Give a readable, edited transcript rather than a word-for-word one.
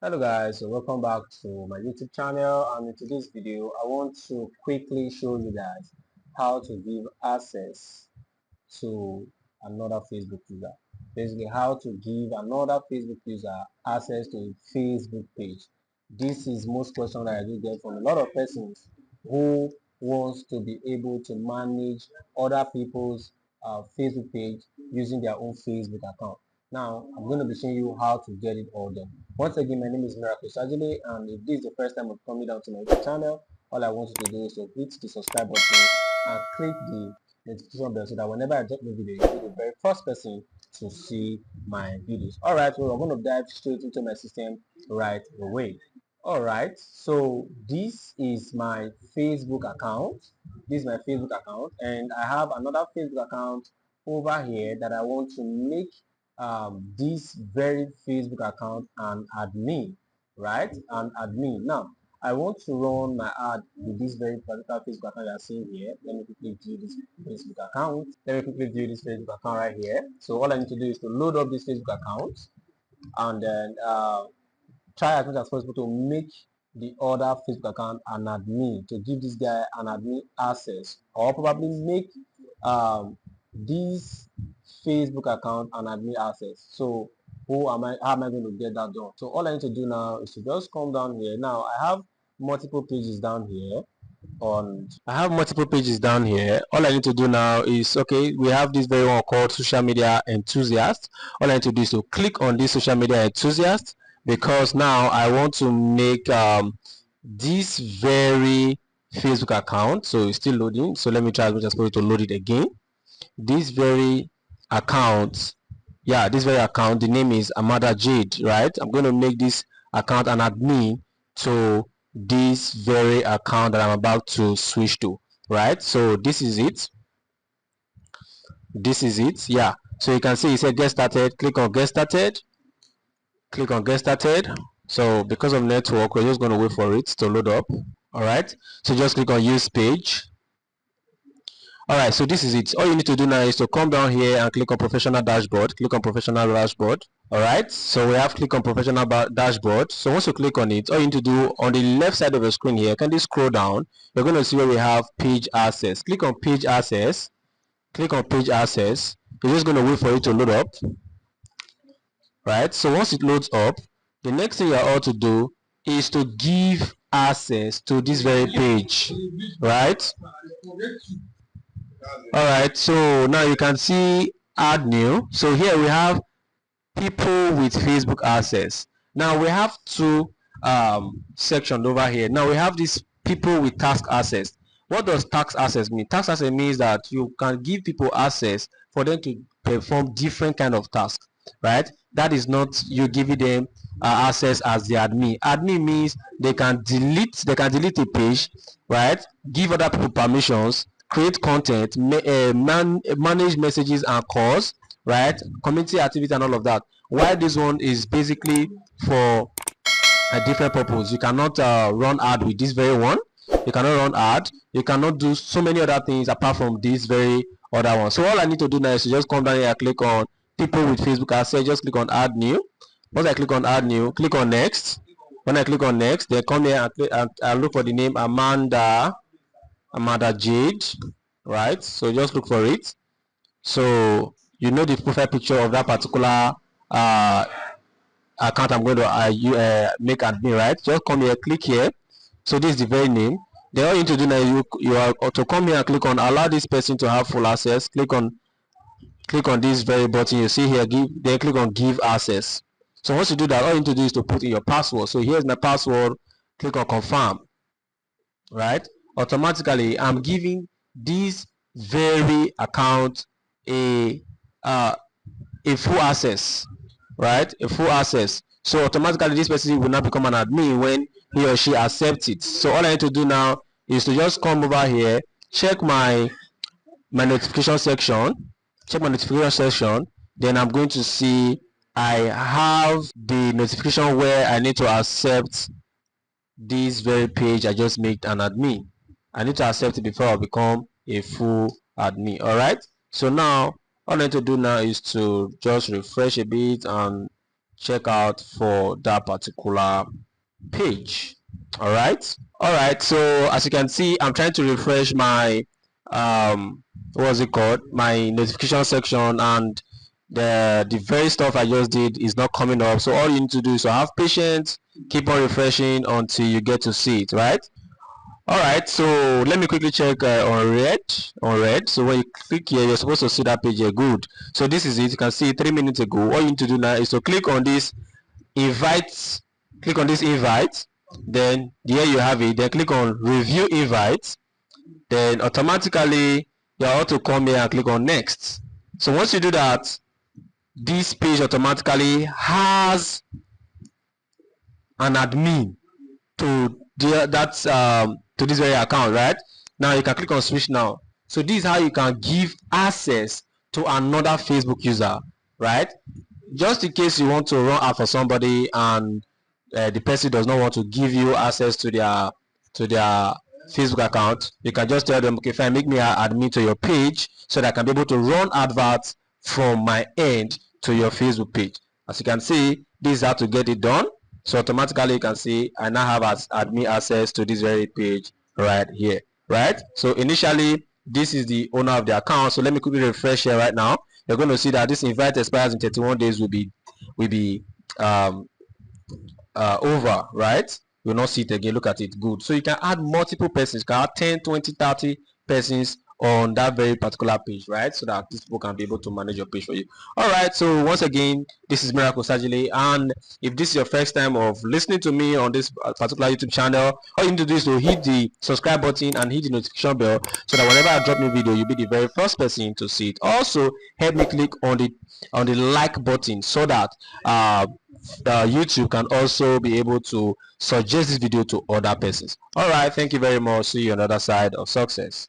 Hello guys, so welcome back to my YouTube channel, and in today's video I want to quickly show you guys how to give access to another Facebook user. Basically how to give another Facebook user access to a Facebook page. This is most question that I do get from a lot of persons who wants to be able to manage other people's Facebook page using their own Facebook account. Now I'm going to be showing you how to get it all done. Once again, my name is Miracle Sajile, and if this is the first time of coming down to my YouTube channel, all I want you to do is to hit the subscribe button and click the notification bell so that whenever I drop the video, you'll be the very first person to see my videos. Alright, so we're going to dive straight into my system right away. Alright, so this is my Facebook account. This is my Facebook account, and I have another Facebook account over here that I want to make this very Facebook account an admin, right? An admin. Now, I want to run my ad with this very particular Facebook account you're seeing here. Let me quickly view this Facebook account. Let me quickly view this Facebook account right here. So all I need to do is to load up this Facebook account and then try as much as possible to make the other Facebook account an admin, to give this guy an admin access, or probably make this Facebook account an admin access. So how am I going to get that done? So all I need to do now is to just come down here. Now I have multiple pages down here. All I need to do now is, okay, we have this very one called social media enthusiast. All I need to do is to click on this social media enthusiast, because now I want to make this very Facebook account. So it's still loading, so let me try as much as possible to load it again. This very account, the name is Amanda Jade, right? I'm going to make this account an admin to this very account that I'm about to switch to, right? So this is it. Yeah, so you can see it said get started. Click on get started. So because of network, we're just going to wait for it to load up. All right, so just click on use page. All right, so this is it. All you need to do now is to come down here and click on professional dashboard. All right, so we have click on professional dashboard. So once you click on it, all you need to do on the left side of the screen here, can you scroll down? You're going to see where we have page access. Click on page access. You're just going to wait for it to load up. Right, so once it loads up, the next thing you're all to do is to give access to this very page, right? All right, so now you can see add new. So here we have people with Facebook access. Now we have two sections over here. Now we have these people with task access. What does task access mean? Task access means that you can give people access for them to perform different kind of tasks, right? That is not you giving them access as the admin. Admin means they can delete a page, right? Give other people permissions, create content, manage messages and calls, right? Community activity and all of that. While this one is basically for a different purpose. You cannot run ad with this very one. You cannot run ad. You cannot do so many other things apart from this very other one. So all I need to do now is to just come down here and click on people with Facebook access. Just click on add new. Once I click on add new, click on next. When I click on next, then come here and look for the name Amanda Jade, right? So just look for it. So you know the profile picture of that particular account I'm going to make admin, right? Just come here, click here. So this is the very name. Then all you need to do now, you are to come here and click on allow this person to have full access. Click on this very button you see here, then click on give access. So once you do that, all you need to do is to put in your password. So here's my password. Click on confirm, right? Automatically I'm giving this very account a full access, right? A full access. So automatically this person will now become an admin when he or she accepts it. So all I need to do now is to just come over here, check my notification section, then I'm going to see I have the notification where I need to accept this very page I just made an admin. I need to accept it before I become a full admin. All right, so now all I need to do now is to just refresh a bit and check out for that particular page. All right, so as you can see, I'm trying to refresh my what's it called, my notification section, and the very stuff I just did is not coming up. So all you need to do is to have patience, keep on refreshing until you get to see it, right? All right, so let me quickly check on red. So when you click here, you're supposed to see that page here. Good. So this is it. You can see 3 minutes ago. All you need to do now is to click on this invite, click on this invite, then here you have it. Then click on review invite, then automatically you are to come here and click on next. So once you do that, this page automatically has an admin to to this very account, right? Now you can click on switch now. So this is how you can give access to another Facebook user, right? Just in case you want to run ad for somebody and the person does not want to give you access to their Facebook account, you can just tell them, okay, fine, make me an admin to your page so that I can be able to run adverts from my end to your Facebook page. As you can see, this is how to get it done. So automatically you can see I now have admin access to this very page right here, right? So initially this is the owner of the account. So let me quickly refresh here right now. You're going to see that this invite expires in 31 days will be over, right? You'll not see it again. Look at it. Good. So you can add multiple persons. You can add 10, 20, 30 persons on that very particular page, right? So that these people can be able to manage your page for you. All right, so once again, this is Miracle Sajile, and if this is your first time of listening to me on this particular YouTube channel, all you need to do is to hit the subscribe button and hit the notification bell so that whenever I drop new video, you'll be the very first person to see it. Also, help me click on the like button so that YouTube can also be able to suggest this video to other persons. All right, thank you very much. See you on the other side of success.